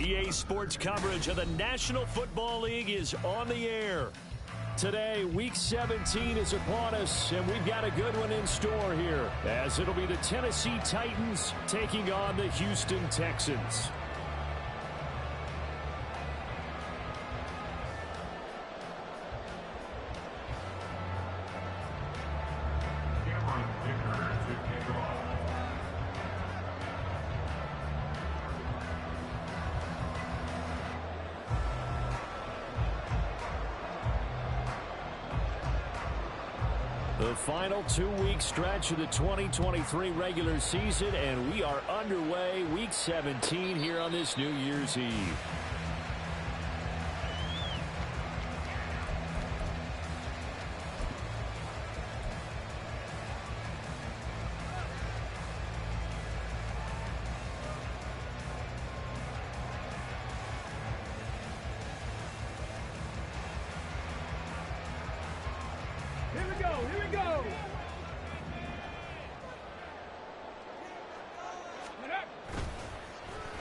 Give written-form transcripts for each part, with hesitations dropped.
EA Sports coverage of the National Football League is on the air. Today, Week 17 is upon us, and we've got a good one in store here, as it'll be the Tennessee Titans taking on the Houston Texans. The final 2-week stretch of the 2023 regular season, and we are underway Week 17 here on this New Year's Eve. Here we go.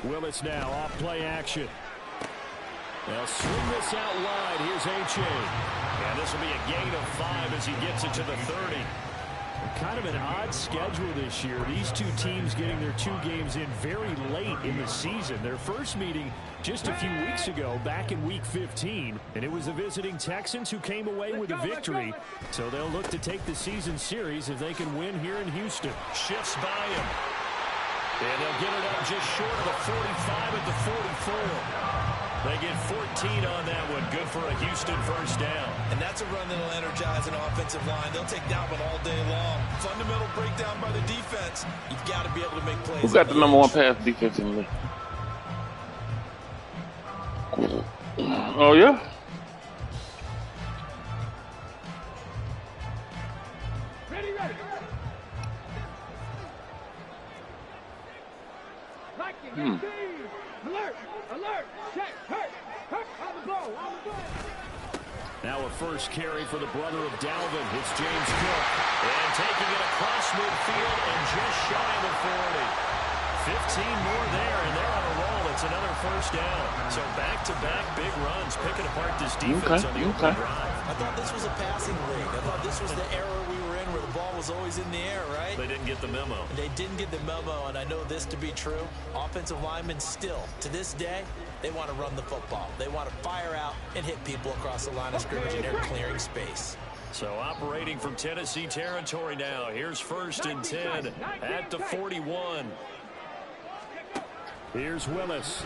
Willis now off play action. They'll swing this out wide. Here's H.A. And this will be a gain of 5 as he gets it to the 30. Kind of an odd schedule this year. These two teams getting their 2 games in very late in the season. Their first meeting just a few weeks ago, back in Week 15. And it was the visiting Texans who came away with a victory. So they'll look to take the season series if they can win here in Houston. Shifts by him. And they'll get it up just short of the 45 at the 44. They get 14 on that one. Good for a Houston first down. And that's a run that will energize an offensive line. They'll take that one all day long. Fundamental breakdown by the defense. You've got to be able to make plays. Who got the number 1 pass defense in the league? Oh, yeah? Ready. Alert. Check. Hurt. On the ball. Now a first carry for the brother of Dalvin. It's James Cook. And taking it across midfield and just shy of the 40. 15 more there, and they're on a roll. It's another first down. So back-to-back big runs, picking apart this defense on the open drive. I thought this was a passing league. I thought this was the era we were in where the ball was always in the air, right? They didn't get the memo. They didn't get the memo, and I know this to be true. Offensive linemen still, to this day, they want to run the football. They want to fire out and hit people across the line of scrimmage, and they're clearing space. So operating from Tennessee territory now. Here's 1st and 10 at the 41. Here's Willis.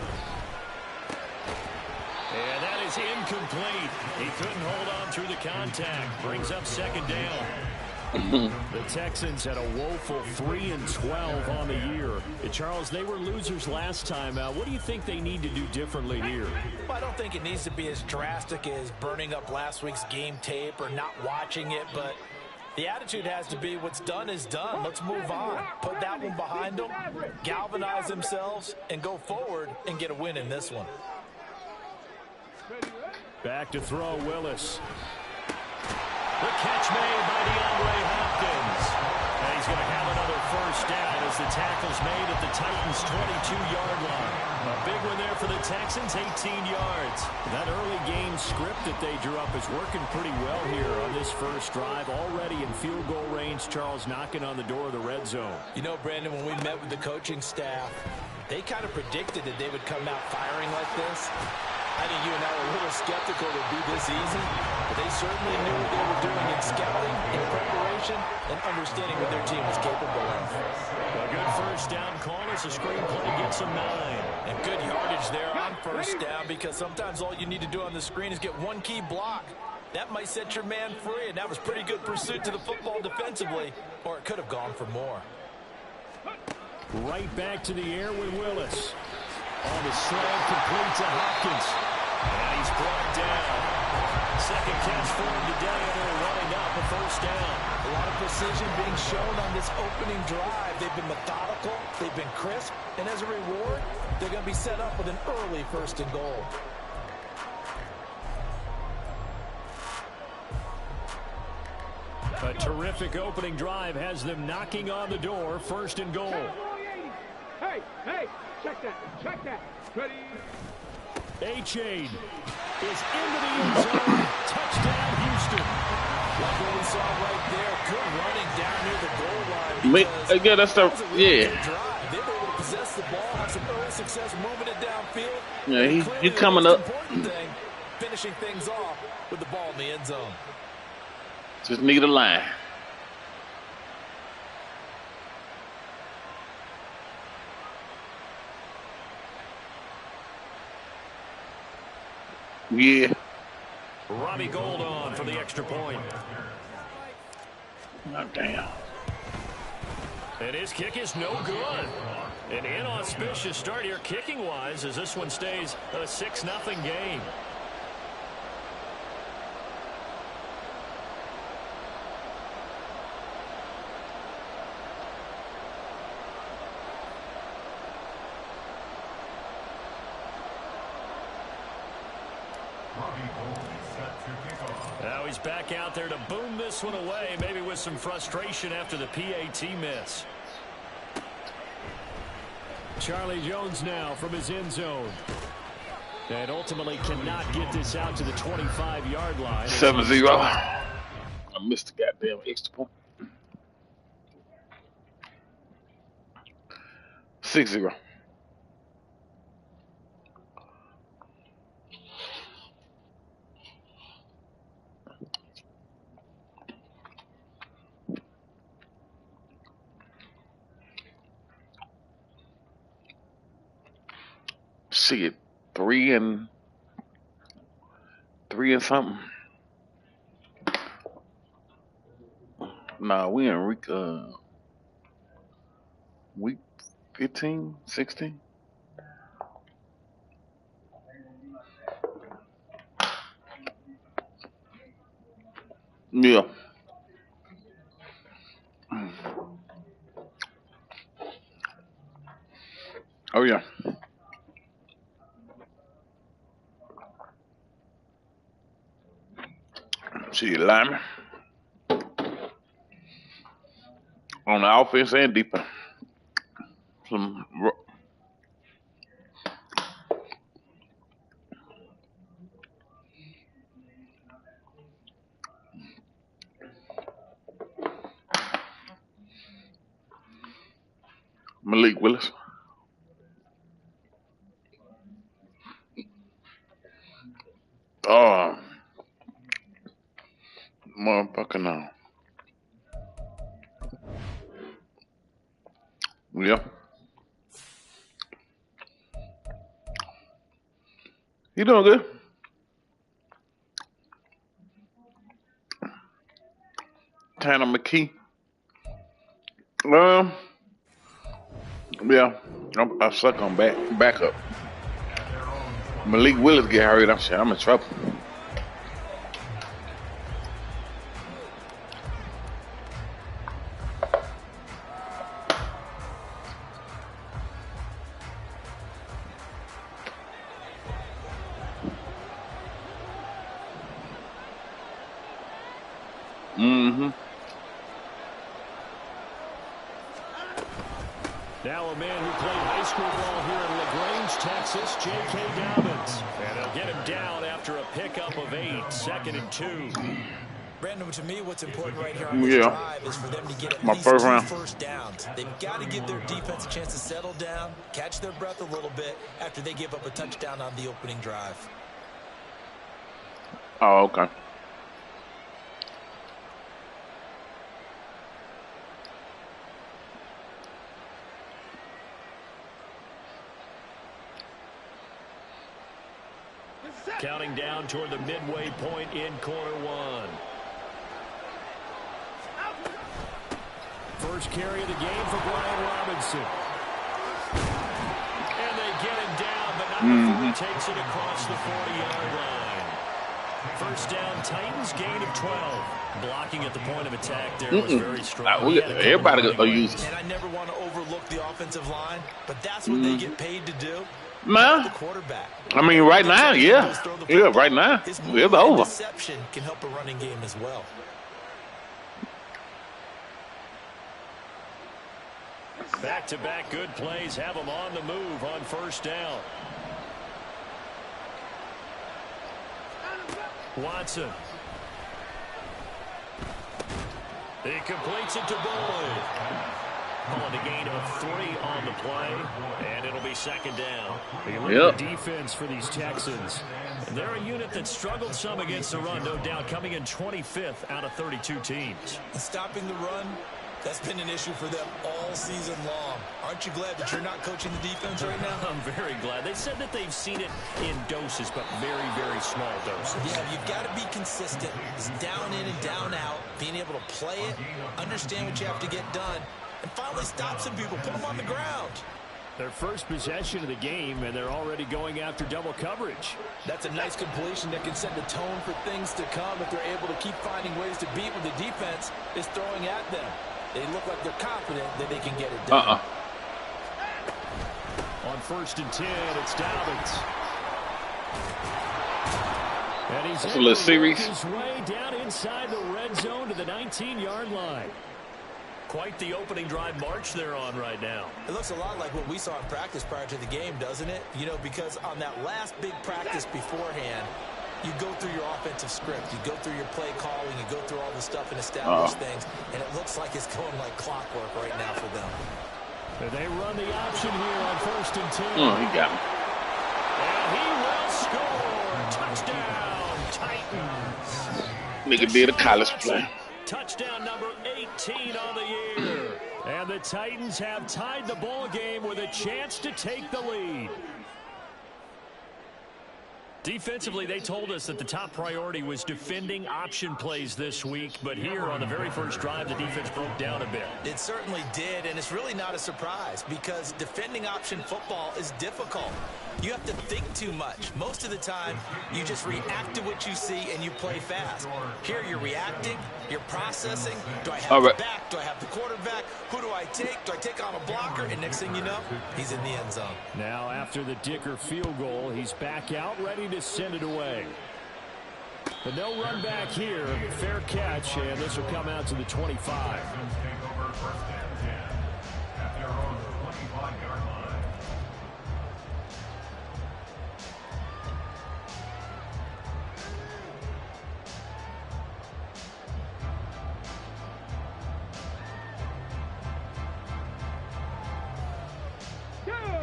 And that is incomplete. He couldn't hold on through the contact. Brings up 2nd down. The Texans had a woeful 3-12 on the year. And Charles, they were losers last time out. What do you think they need to do differently here? Well, I don't think it needs to be as drastic as burning up last week's game tape or not watching it, but the attitude has to be what's done is done. Let's move on. Put that one behind them, galvanize themselves, and go forward and get a win in this one. Back to throw, Willis. The catch made by DeAndre Hopkins. And he's going to have another first down as the tackle's made at the Titans' 22-yard line. A big one there for the Texans, 18 yards. That early game script that they drew up is working pretty well here on this first drive. Already in field goal range, Charles knocking on the door of the red zone. You know, Brandon, when we met with the coaching staff, they kind of predicted that they would come out firing like this. I think you and I were a little skeptical it would be this easy, but they certainly knew what they were doing in scouting, in preparation, and understanding what their team was capable of. A good first down call as the screen play gets them 9. And good yardage there on first down, because sometimes all you need to do on the screen is get one key block. That might set your man free, and that was pretty good pursuit to the football defensively, or it could have gone for more. Right back to the air with Willis. On the slam, complete to Hopkins. And he's brought down. Second catch for him today, and they're running up a first down. A lot of precision being shown on this opening drive. They've been methodical, they've been crisp, and as a reward, they're going to be set up with an early 1st and goal. A terrific opening drive has them knocking on the door. 1st and goal. Hey, check that. Ready. A-Chain is into the end zone. Touchdown, Houston. Like what we saw right there, good running down near the goal line. Yeah, that's the They were able to possess the ball, have some early success moving it downfield. Yeah, he coming up. Important thing, finishing things off with the ball in the end zone. Just need a line. Yeah. Robbie Gould on for the extra point. Oh, damn. And his kick is no good. An inauspicious start here kicking-wise as this one stays a 6-0 game. Now he's back out there to boom this one away, maybe with some frustration after the PAT miss. Charlie Jones now from his end zone. And ultimately cannot get this out to the 25-yard line. 7-0. I missed the goddamn extra point. 6-0. Shit, 3 and something. Nah, we in week 15, 16. Yeah. Oh yeah. See, lineman on the offense and defense. Malik Willis. Oh, motherfucker, no. Yeah. You doing good? Tanner McKee. Yeah, I suck on backup. Malik Willis get hurt. I'm in trouble. Mm-hmm. Now a man who played high school ball here in LaGrange, Texas, J.K. Dobbins. And they'll get him down after a pickup of 8, 2nd and 2. Brandon, to me, what's important right here on this drive is for them to get at my least first 2 round. first downs. They've got to give their defense a chance to settle down, catch their breath a little bit after they give up a touchdown on the opening drive. Oh, okay. Counting down toward the midway point in quarter 1. First carry of the game for Brian Robinson. And they get him down, but not before he takes it across the 40-yard line. First down, Titans, gain of 12. Blocking at the point of attack there was very strong. Everybody will use it. And I never want to overlook the offensive line, but that's what they get paid to do. Man, The quarterback. I mean, right now, yeah. Yeah, right now. His It's movement and over. deception can help a running game as well. Back-to-back good plays have him on the move on first down. Watson. He completes it to Boyd. Calling a gain of 3 on the play, and it'll be second down. The defense for these Texans. And they're a unit that struggled some against the run, no doubt, coming in 25th out of 32 teams. Stopping the run, that's been an issue for them all season long. Aren't you glad that you're not coaching the defense right now? I'm very glad. They said that they've seen it in doses, but very, very small doses. Yeah, you've got to be consistent. It's down in and down out, being able to play it, understand what you have to get done, and finally stop some people, put them on the ground. Their first possession of the game, and they're already going after double coverage. That's a nice completion that can set the tone for things to come if they're able to keep finding ways to beat what the defense is throwing at them. They look like they're confident that they can get it done. On 1st and 10, it's Dobbins. And he's a little series. His way down inside the red zone to the 19-yard line. Quite the opening drive march they're on right now. It looks a lot like what we saw in practice prior to the game, doesn't it? You know, because on that last big practice beforehand, you go through your offensive script, you go through your play calling, you go through all the stuff and establish things, and it looks like it's going like clockwork right now for them. And they run the option here on 1st and 10. Oh, he got me. And he will score. Touchdown, Titans. Nigga did a college play. Touchdown number 18 on the year. And the Titans have tied the ball game with a chance to take the lead. Defensively, they told us that the top priority was defending option plays this week. But here on the very first drive, the defense broke down a bit. It certainly did, and it's really not a surprise because defending option football is difficult. You have to think too much. Most of the time, you just react to what you see and you play fast. Here, you're reacting, you're processing. Do I have the back? Do I have the quarterback? Who do I take? Do I take on a blocker? And next thing you know, he's in the end zone. Now, after the Dicker field goal, he's back out, ready to send it away. But no run back here. Fair catch, and this will come out to the 25.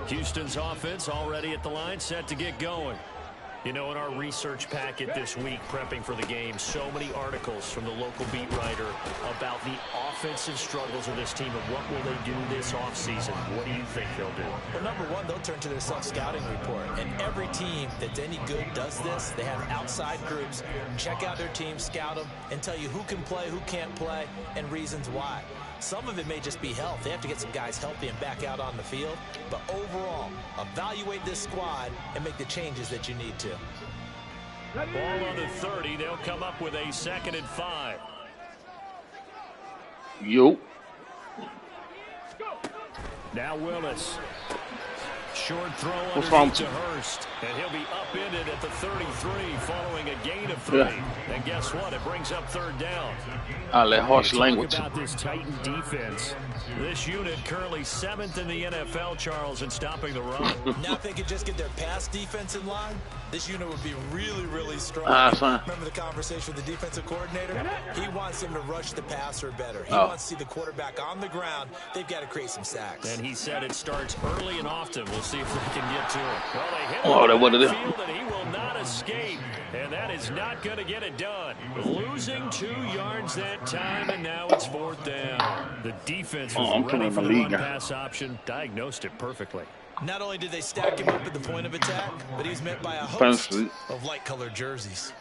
Houston's offense already at the line, set to get going. You know, in our research packet this week, prepping for the game, so many articles from the local beat writer about the offensive struggles of this team and what will they do this offseason. What do you think they'll do? Well, number one, they'll turn to their self-scouting report. And every team that's any good does this. They have outside groups, check out their team, scout them, and tell you who can play, who can't play, and reasons why. Some of it may just be health. They have to get some guys healthy and back out on the field. But overall, evaluate this squad and make the changes that you need to. Ball on the 30. They'll come up with a 2nd and 5. Yo. Now Willis. Short throw What's wrong to Hurst. And he'll be upended at the 33 following a gain of 3. And guess what? It brings up 3rd down. I'll let harsh language. About this Titan defense. This unit currently 7th in the NFL, Charles, in stopping the run. Now if they could just get their pass defense in line, this unit would be really, really strong. Remember the conversation with the defensive coordinator? He wants them to rush the passer better. He wants to see the quarterback on the ground. They've got to create some sacks. And he said it starts early and often. We'll see if they can get to it. Well, they hit that field and he will not escape. And that is not going to get it done. Losing 2 yards that time, and now it's 4th down. The defense was ready for the run-pass option, diagnosed it perfectly. Not only did they stack him up at the point of attack, but he was met by a host of light-colored jerseys.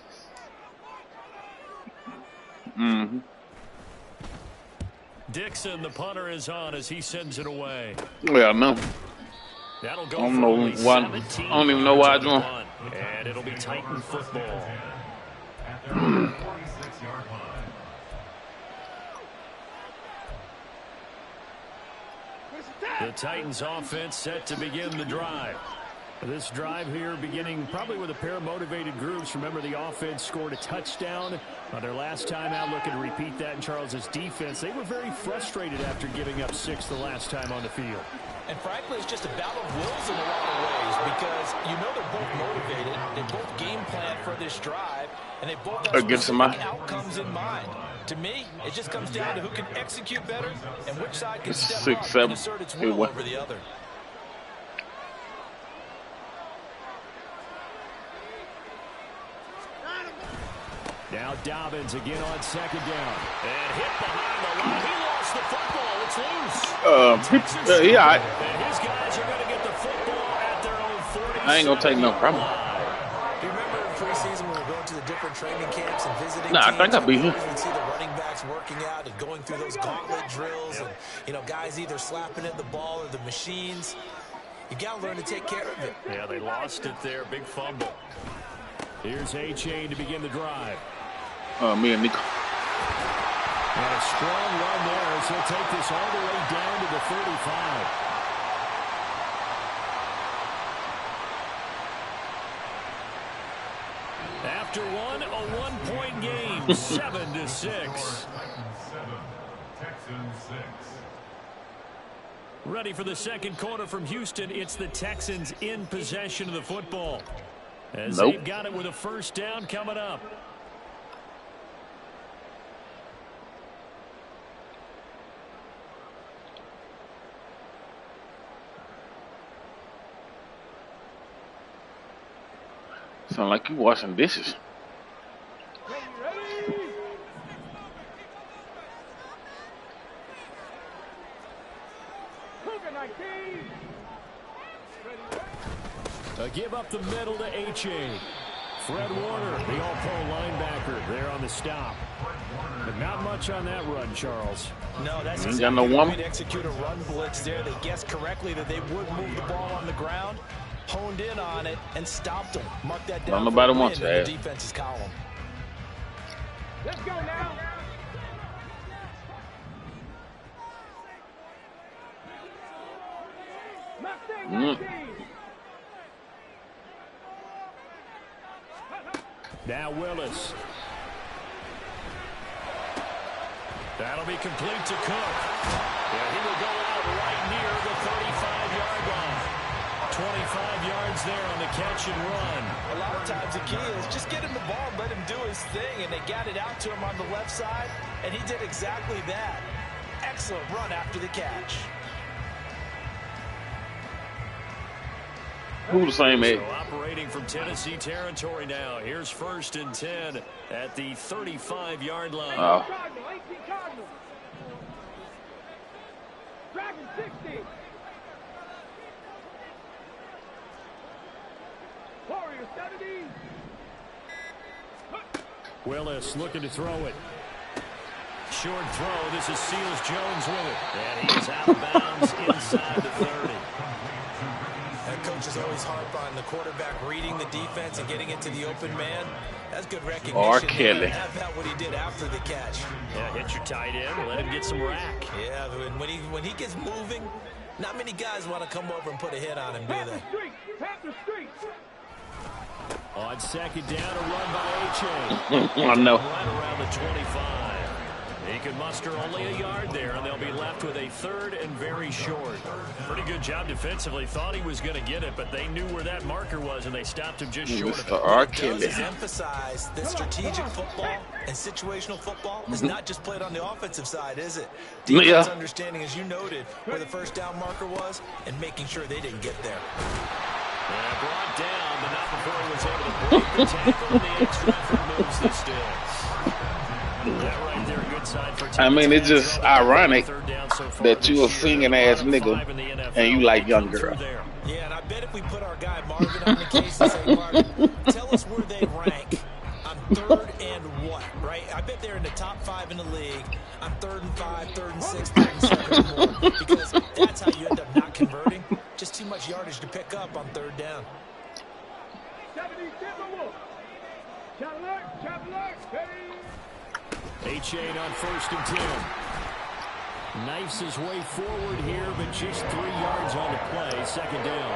Dixon, the punter, is on as he sends it away. Yeah, no. That'll go I don't even know why I joined. And it'll be Titan football. The Titans offense set to begin the drive. This drive here beginning probably with a pair of motivated groups. Remember, the offense scored a touchdown on their last time out. Looking to repeat that in Charles's defense. They were very frustrated after giving up 6 the last time on the field. And frankly, it's just a battle of wills in a lot of ways because you know they're both motivated. They both game plan for this drive. and they both have Against specific outcomes in mind. To me, it just comes down to who can execute better and which side can step 6, up 7. and assert its will over the other. Now Dobbins again on second down. And hit behind the line. He lost the football. It's loose. Yeah. And his guys are going to get the football at their own 40. I ain't going to take no problem. Do you remember in preseason when we were going to the different training camps and visiting Nah, teams? I think I beat him. You would see the running backs working out and going through those gauntlet drills and, you know, guys either slapping at the ball or the machines. You got to learn to take care of it. Yeah, they lost it there. Big fumble. Here's A-Chain to begin the drive. Me and Nico. And a strong run there as he'll take this all the way down to the 35. After one, a one-point game, 7-6. Ready for the second quarter from Houston. It's the Texans in possession of the football. As they've got it with a first down coming up. Sound like you washing dishes. Ready? Cougar 19. A give up the middle to A-Chain. Fred Warner, the all-pro linebacker, there on the stop. But not much on that run, Charles. No, that's exactly got no the woman. way to execute a run blitz there. They guessed correctly that they would move the ball on the ground, honed in on it, and stopped them. Mark that down. Nobody wants in that. the defense's column. Let's go now. Now Willis. That'll be complete to Cook. Yeah, he will go out right near the 35-yard line. 25 yards there on the catch and run. A lot of times the key is just get him the ball and let him do his thing, and they got it out to him on the left side, and he did exactly that. Excellent run after the catch. Who the same age? So operating from Tennessee territory now. Here's 1st and 10 at the 35-yard line. Cardinal, 18 Cardinal. Dragon 60. Warrior 70. Willis looking to throw it. Short throw. This is Seals Jones with it. And he is out of bounds inside the 30. That coach is always harp on the quarterback reading the defense and getting into the open man. That's good recognition. R. Kelly. Have that what he did after the catch. Yeah, hit your tight end. Let him get some rack. Yeah, when he gets moving, not many guys want to come over and put a hit on him, do they? Panther Street. On second down, a run by A-Chain. I know. Right around the 25. He can muster only a yard there, and they'll be left with a 3rd and very short. Pretty good job defensively. Thought he was going to get it, but they knew where that marker was, and they stopped him just short of it. Mr. R. Kelly. It does emphasize that strategic football and situational football is not just played on the offensive side, is it? Defense understanding, as you noted, where the first down marker was and making sure they didn't get there. And brought down, but not before he was able to break the tackle, and the extra effort moves the stills. That right there, good side for I mean, it's just ironic that you a singing ass nigga and you like young girl. Yeah, and I bet if we put our guy Marvin on the case and say, Marvin, tell us where they rank on 3rd and what, right? I bet they're in the top 5 in the league on 3rd and 5, 3rd and 6, 3rd and 7 and more, because that's how you end up not converting. Just too much yardage to pick up on 3rd down. 70 Timberwolf. Traveler, hey. A-Chain on 1st and 10. Knifes his way forward here, but just 3 yards on the play. 2nd down.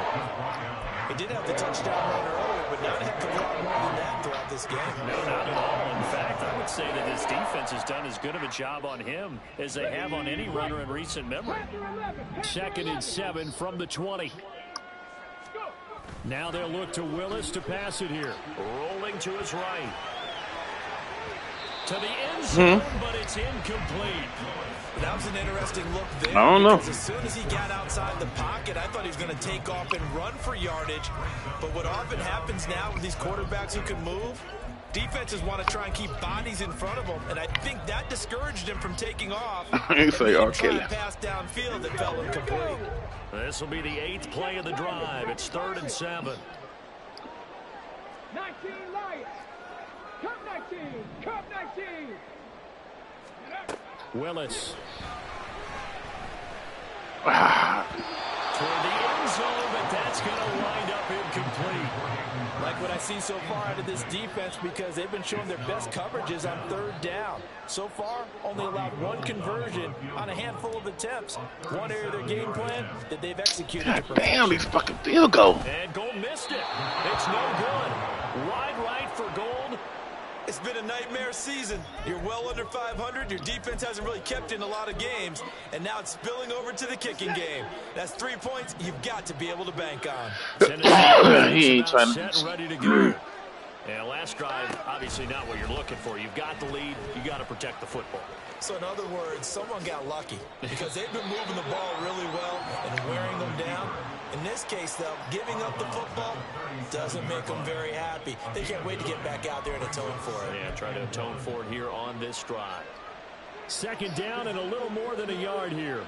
He did have the touchdown run earlier, but not have to run more than that throughout this game. No, not at all. In fact, I would say that his defense has done as good of a job on him as they have on any runner in recent memory. 2nd and 7 from the 20. Now they'll look to Willis to pass it here. Rolling to his right. To the end zone, but it's incomplete. That was an interesting look there. I don't know. As soon as he got outside the pocket, I thought he was going to take off and run for yardage. But what often happens now with these quarterbacks who can move, defenses want to try and keep bodies in front of them, and I think that discouraged him from taking off. You say okay. Pass downfield that fell incomplete. This will be the 8th play of the drive. It's 3rd and 7. 19 Lions. Cup 19. Cup 19. Willis. Toward the end zone, but that's going to wind up incomplete. Like what I see so far out of this defense, because they've been showing their best coverages on 3rd down. So far, only allowed 1 conversion on a handful of attempts. One area of their game plan that they've executed. God damn, these fucking field goal. And Gold missed it. It's no good. Wide right for Gold. It's been a nightmare season. You're well under 500. Your defense hasn't really kept in a lot of games. And now it's spilling over to the kicking game. That's 3 points you've got to be able to bank on. He ain't trying set and ready to go. Yeah, last drive, obviously not what you're looking for. You've got the lead. You got to protect the football. So in other words, someone got lucky because they've been moving the ball really well and wearing them down. In this case, though, giving up the football doesn't make them very happy. They can't wait to get back out there and atone for it. Yeah, try to atone for it here on this drive. 2nd down and a little more than a yard here.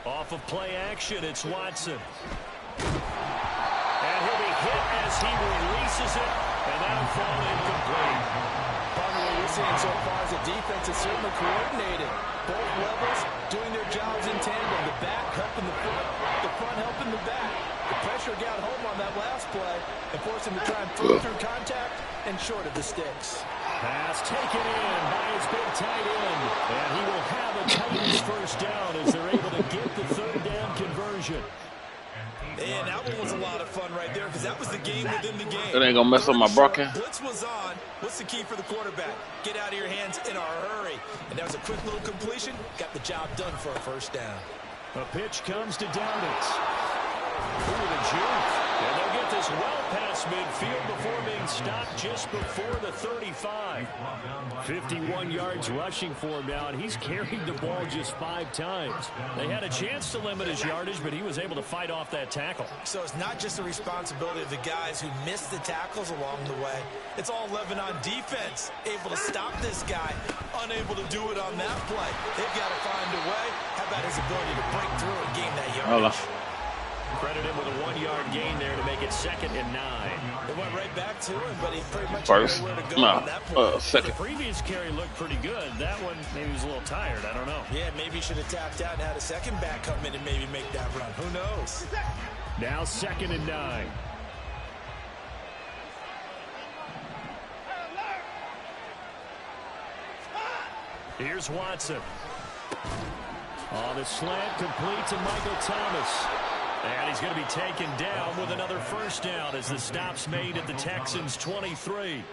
Off of play action, it's Watson. And he'll be hit as he releases it, and that'll fall incomplete. Probably what we're seeing so far is the defense is certainly coordinated. Both levels doing their jobs in tandem. The back helping the front helping the back. The pressure got home on that last play and forced him to try and throw through contact and short of the sticks. Pass taken in by his big tight end. And he will have a Titans 1st down as they're able to get the 3rd down conversion. And that one was a lot of fun right there because that was the game within the game. It ain't gonna mess up my broken. Blitz was on. What's the key for the quarterback? Get out of your hands in a hurry. And that was a quick little completion. Got the job done for a 1st down. A pitch comes to Dowditz. Ooh, the juke. And they'll get this well past midfield before being stopped just before the 35. 51 yards rushing for him now, and he's carried the ball just 5 times. They had a chance to limit his yardage, but he was able to fight off that tackle. So it's not just the responsibility of the guys who missed the tackles along the way. It's all 11 on defense, able to stop this guy, unable to do it on that play. They've got to find a way. How about his ability to break through and gain that yardage? Credit him with a 1-yard gain there to make it 2nd and 9. It went right back to him, but he pretty much First, knew where to go on that play. second. The previous carry looked pretty good. That one, maybe he was a little tired. I don't know. Yeah, maybe he should have tapped out and had a second back come in and maybe make that run. Who knows? Now 2nd and 9. Here's Watson. On the slant, complete to Michael Thomas. And he's going to be taken down with another 1st down as the stop's made at the Texans' 23.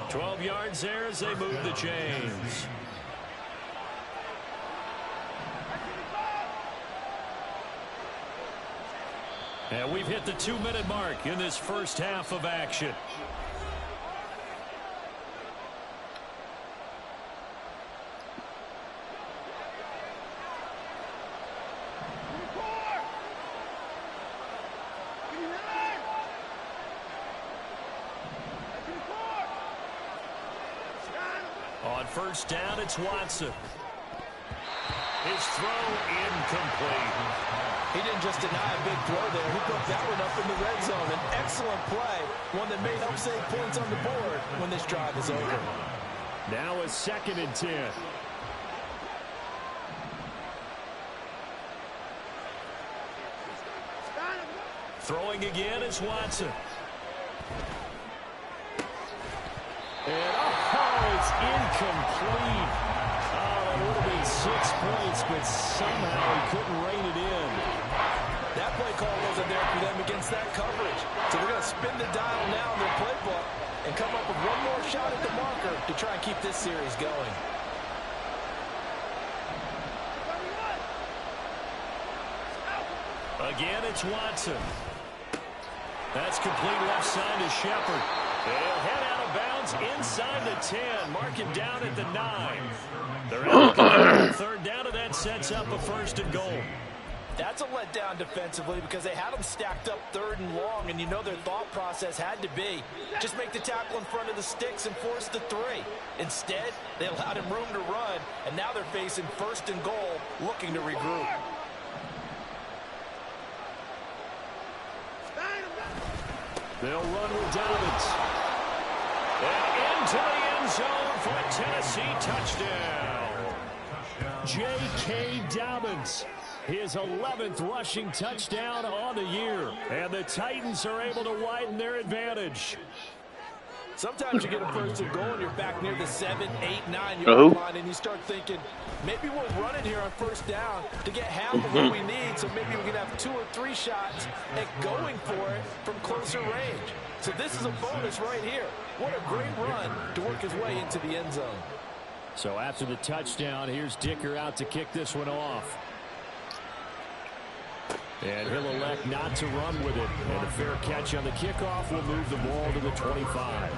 12 yards there as they move the chains. And we've hit the 2-minute mark in this 1st half of action. On 1st down, it's Watson. His throw incomplete. He didn't just deny a big throw there. He put that one up in the red zone. An excellent play. One that may help save points on the board when this drive is over. Now a 2nd and 10. Throwing again is Watson. And it's incomplete. Oh, it would have been 6 points, but somehow he couldn't rein it in. That play call wasn't there for them against that coverage. So they're going to spin the dial now in their playbook and come up with one more shot at the marker to try and keep this series going. Again, it's Watson. That's complete left side to Shepard. He'll head out of bounds inside the 10. Mark him down at the 9. They're out of third down, and that sets up a 1st and goal. That's a letdown defensively because they had them stacked up 3rd and long, and you know their thought process had to be just make the tackle in front of the sticks and force the 3. Instead, they allowed him room to run, and now they're facing 1st and goal, looking to regroup. They'll run with Dobbins. And into the end zone for a Tennessee touchdown. J.K. Dobbins, his 11th rushing touchdown on the year. And the Titans are able to widen their advantage. Sometimes you get a 1st and goal and you're back near the 7, 8, 9 yard line, and you start thinking, maybe we'll run it here on 1st down to get half of what we need, so maybe we can have 2 or 3 shots at going for it from closer range. So this is a bonus right here. What a great run to work his way into the end zone. So after the touchdown, here's Dicker out to kick this one off. And he'll elect not to run with it. And a fair catch on the kickoff will move the ball to the 25.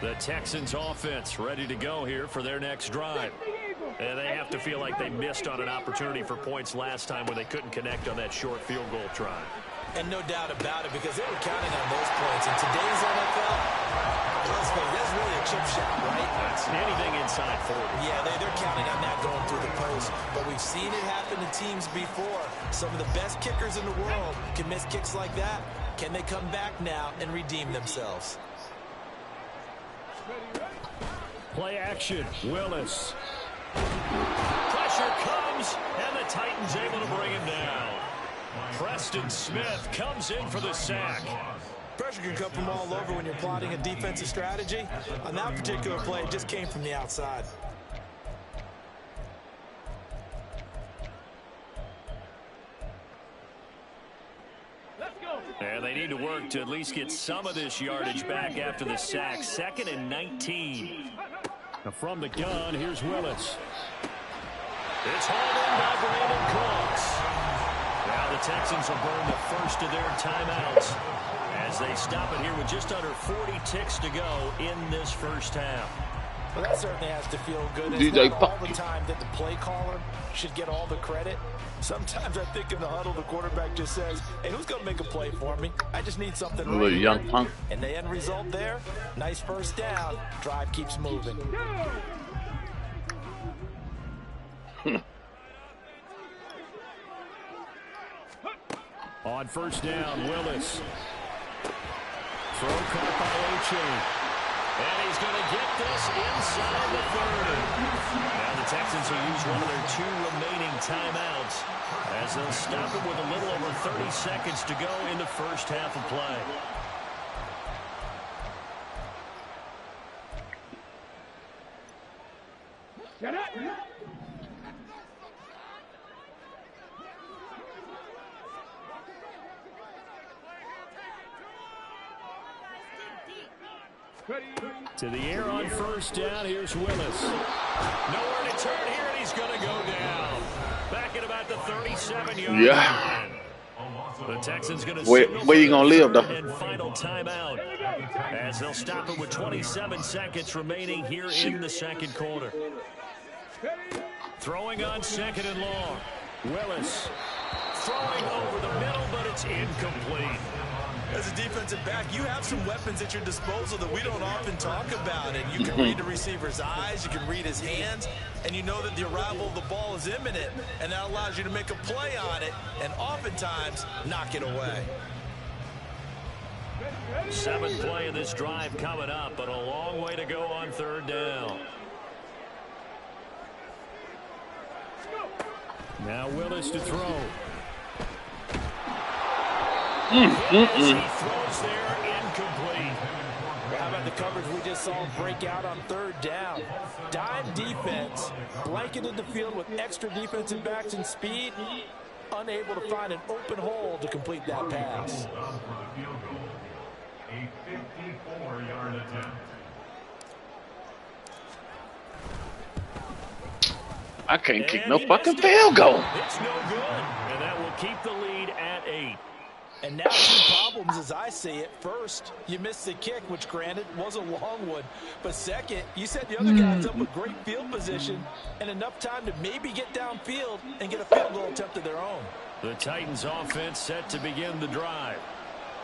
The Texans offense ready to go here for their next drive. And they have to feel like they missed on an opportunity for points last time when they couldn't connect on that short field goal try. And no doubt about it, because they were counting on those points. In today's NFL, that's really a chip shot, right? That's anything inside 40. Yeah, they're counting on that going through the post. But we've seen it happen to teams before. Some of the best kickers in the world can miss kicks like that. Can they come back now and redeem themselves? Play action. Willis. Pressure comes, and the Titans able to bring him down. Preston Smith comes in for the sack. Pressure can come from all over when you're plotting a defensive strategy. On that particular play, it just came from the outside. And they need to work to at least get some of this yardage back after the sack. 2nd and 19. Now from the gun, here's Willis. It's hauled in by Brandon Cooks. Now the Texans will burn the first of their timeouts as they stop it here with just under 40 ticks to go in this first half. Well, that certainly has to feel good. It's not all the time that the play caller should get all the credit. Sometimes I think in the huddle, the quarterback just says, hey, who's going to make a play for me? I just need something. A little young punk. And the end result there, nice 1st down. Drive keeps moving. On 1st down, Willis. Throw caught by A-Chain. And he's going to get this inside the 30. Now the Texans will use one of their 2 remaining timeouts as they'll stop it with a little over 30 seconds to go in the first half of play. Get up! To the air on 1st down. Here's Willis. Nowhere to turn here, and he's going to go down. Back at about the 37-yard line. The Texans going to where you going to live, though? And final timeout as they'll stop it with 27 seconds remaining here in the 2nd quarter. Throwing on 2nd and long. Willis throwing over the middle, but it's incomplete. As a defensive back, you have some weapons at your disposal that we don't often talk about. And you can read the receiver's eyes, you can read his hands, and you know that the arrival of the ball is imminent, and that allows you to make a play on it and oftentimes knock it away. 7th play of this drive coming up, but a long way to go on 3rd down. Now Willis to throw. He throws there, incomplete. How about the coverage we just saw break out on 3rd down? Dime defense, blanketed the field with extra defensive backs and speed, unable to find an open hole to complete that pass. A 54-yard attempt. I can't kick And no he fucking missed it. field goal. It's no good. And that will keep the lead at 8. And now 2 problems as I see it. First, you missed the kick, which granted was a long one. But second, you set the other guys up with great field position and enough time to maybe get downfield and get a field goal attempt of their own. The Titans offense set to begin the drive.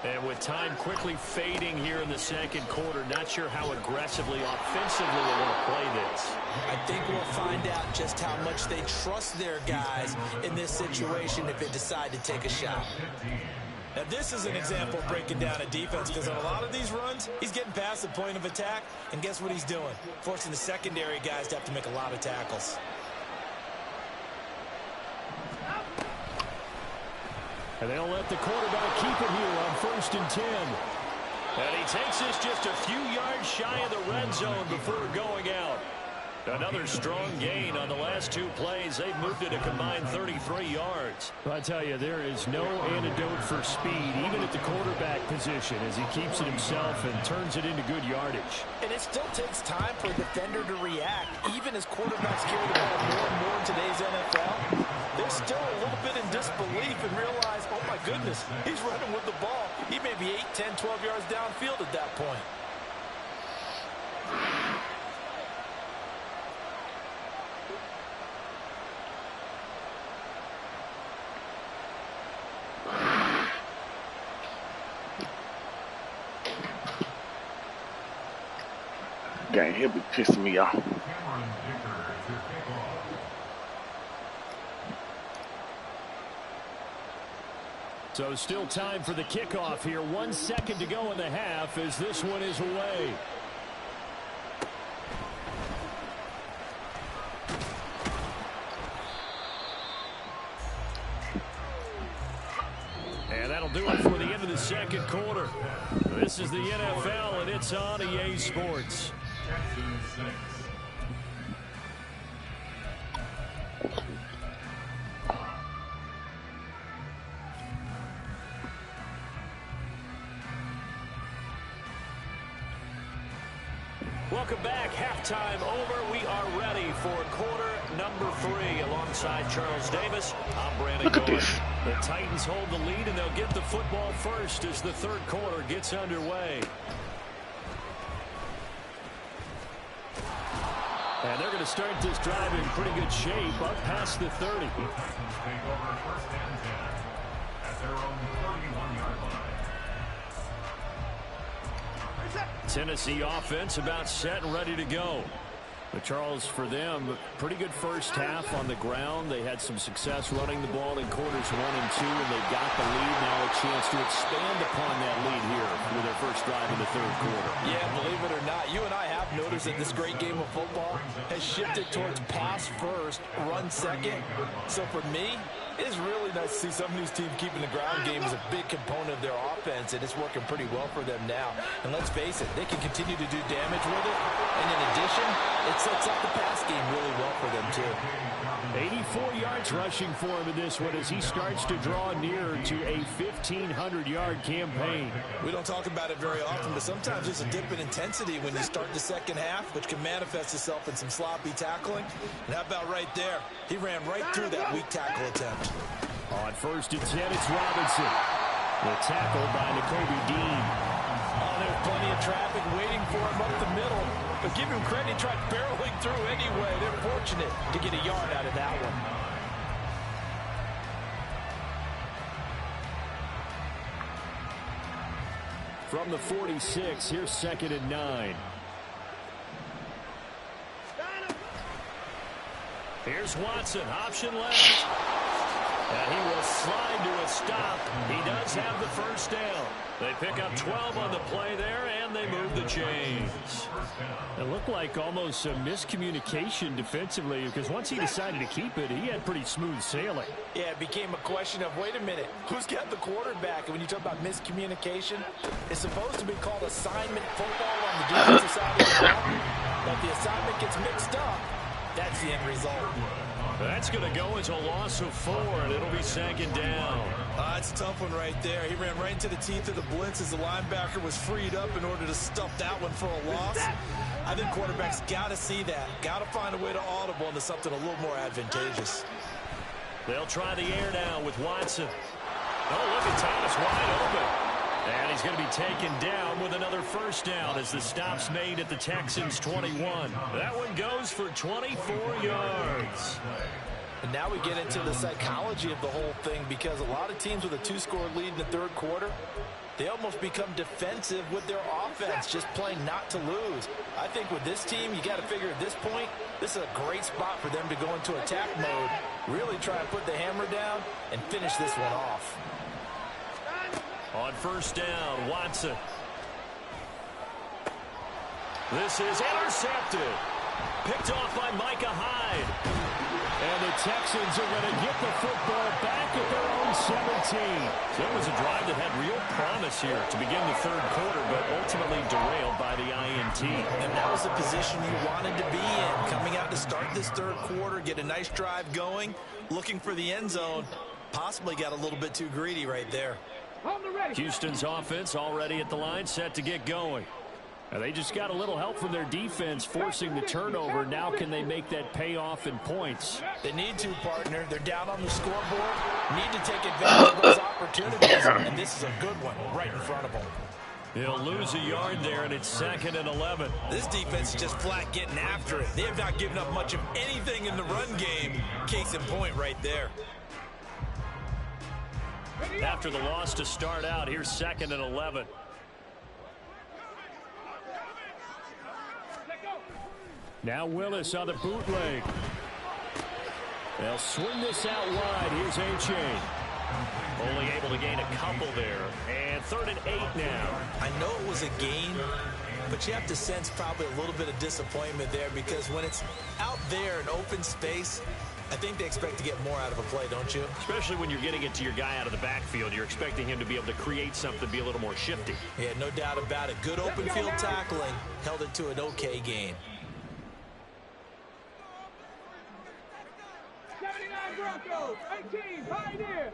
And with time quickly fading here in the second quarter, not sure how aggressively, offensively they want to play this. I think we'll find out just how much they trust their guys in this situation if they decide to take a shot. Now, this is an example of breaking down a defense because on a lot of these runs, he's getting past the point of attack, and guess what he's doing? Forcing the secondary guys to have to make a lot of tackles. And they'll let the quarterback keep it here on 1st and 10. And he takes this just a few yards shy of the red zone before going out. Another strong gain on the last 2 plays. They've moved it a combined 33 yards. I tell you, there is no antidote for speed, even at the quarterback position, as he keeps it himself and turns it into good yardage. And it still takes time for a defender to react, even as quarterbacks carry the ball more and more in today's NFL. They're still a little bit in disbelief and realize, oh my goodness, he's running with the ball. He may be 8, 10, 12 yards downfield at that point. Gang, he'll be pissing me off. So still time for the kickoff here. 1 second to go in the half as this one is away. And that'll do it for the end of the second quarter. This is the NFL, and it's on EA Sports. Welcome back. Halftime over. We are ready for quarter number 3. Alongside Charles Davis, I'm Brandon Look at Gordon. this. The Titans hold the lead, and they'll get the football first as the third quarter gets underway. And they're going to start this drive in pretty good shape, up past the 30. Tennessee offense about set and ready to go. But Charles, for them, pretty good first half on the ground. They had some success running the ball in quarters 1 and 2, and they got the lead. Now a chance to expand upon that lead here with their first drive in the third quarter. Yeah, believe it or not, you and I have noticed that this great game of football has shifted towards pass first, run second. So for me, it is really nice to see some of these teams keeping the ground game as a big component of their offense, and it's working pretty well for them now. And let's face it, they can continue to do damage with it. And in addition, it sets up the pass game really well for them, too. 84 yards rushing for him in this one as he starts to draw near to a 1,500-yard campaign. We don't talk about it very often, but sometimes there's a dip in intensity when you start the second half, which can manifest itself in some sloppy tackling. And how about right there? He ran right through that weak tackle attempt. On 1st and 10, it's Robinson. The tackle by Nakobe Dean. Oh, there's plenty of traffic waiting for him up the middle. But give him credit, he tried barreling through anyway. They're fortunate to get a yard out of that one. From the 46, here's 2nd and 9. Here's Watson, option left. And he will slide to a stop. He does have the first down. They pick up 12 on the play there, and they move the chains. It looked like almost a miscommunication defensively, because once he decided to keep it, he had pretty smooth sailing. Yeah, it became a question of, wait a minute, who's got the quarterback? And when you talk about miscommunication, it's supposed to be called assignment football on the defensive side of the ball. But if the assignment gets mixed up, That's the end result. That's going to go as a loss of 4, and it'll be second down. It's a tough one right there. He ran right into the teeth of the blitz as the linebacker was freed up in order to stuff that one for a loss. I think quarterbacks got to see that. Got to find a way to audible into something a little more advantageous. They'll try the air now with Watson. Oh, look at Thomas wide open. And he's going to be taken down with another first down as the stop's made at the Texans' 21. That one goes for 24 yards. And now we get into the psychology of the whole thing, because a lot of teams with a 2-score lead in the third quarter, they almost become defensive with their offense, just playing not to lose. I think with this team, you got to figure at this point, this is a great spot for them to go into attack mode, really try and put the hammer down and finish this one off. On first down, Watson. This is intercepted. Picked off by Micah Hyde. And the Texans are going to get the football back at their own 17. So it was a drive that had real promise here to begin the third quarter, but ultimately derailed by the INT. And that was the position you wanted to be in. Coming out to start this third quarter, get a nice drive going, looking for the end zone. Possibly got a little bit too greedy right there. Houston's offense already at the line, set to get going. And they just got a little help from their defense forcing the turnover. Now can they make that pay off in points? They need to, partner. They're down on the scoreboard. Need to take advantage of those opportunities. And this is a good one right in front of them. He'll lose a yard there, and it's 2nd and 11. This defense is just flat getting after it. They have not given up much of anything in the run game. Case in point right there. After the loss to start out, here's 2nd and 11. Now Willis on the bootleg. They'll swing this out wide. Here's A-Chain. Only able to gain a couple there. And 3rd and 8 now. I know it was a gain, but you have to sense probably a little bit of disappointment there, because when it's out there in open space, I think they expect to get more out of a play, don't you? Especially when you're getting it to your guy out of the backfield. You're expecting him to be able to create something, be a little more shifty. Yeah, no doubt about it. Good open field tackling. Held it to an okay gain. 79 Broncos, 18, Pioneer.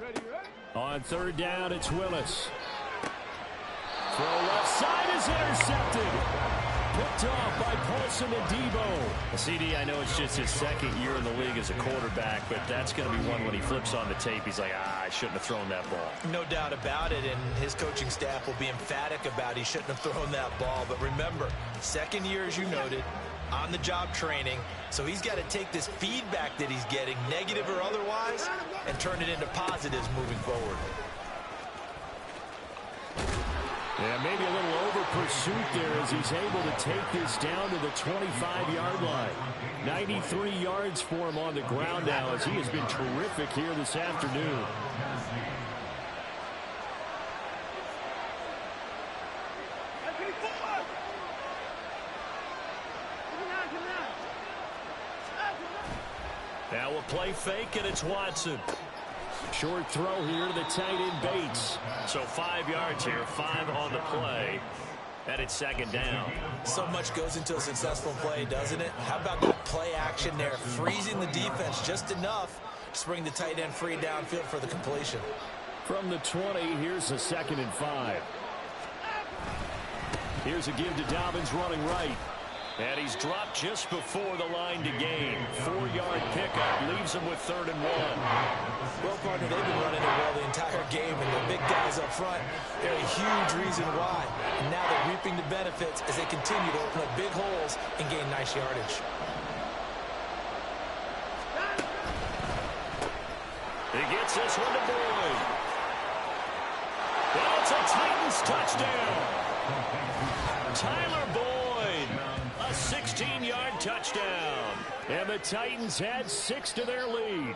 Ready? On 3rd down, it's Willis. Throw left side is intercepted. Picked off by Paulson and Debo. CD, I know it's just his 2nd year in the league as a quarterback, but that's going to be one when he flips on the tape. He's like, I shouldn't have thrown that ball. No doubt about it, and his coaching staff will be emphatic about he shouldn't have thrown that ball. But remember, 2nd year, as you noted, on-the-job training, so he's got to take this feedback that he's getting, negative or otherwise, and turn it into positives moving forward. Yeah, maybe a little over pursuit there as he's able to take this down to the 25-yard line. 93 yards for him on the ground now, as he has been terrific here this afternoon. Now we'll play fake, and it's Watson. Short throw here to the tight end Bates. So 5 yards here, 5 on the play. And it's 2nd down. So much goes into a successful play, doesn't it? How about that play action there, freezing the defense just enough to bring the tight end free downfield for the completion. From the 20, here's a 2nd and 5. Here's a give to Dobbins running right. And he's dropped just before the line to gain. 4-yard pickup leaves him with 3rd and 1. Well, partner, they've been running it well the entire game, and the big guys up front, they're a huge reason why. And now they're reaping the benefits as they continue to open up big holes and gain nice yardage. He gets this one to Boyd. Well, it's a Titans touchdown. Tyler Boyd, a 16-yard touchdown. And the Titans had 6 to their lead.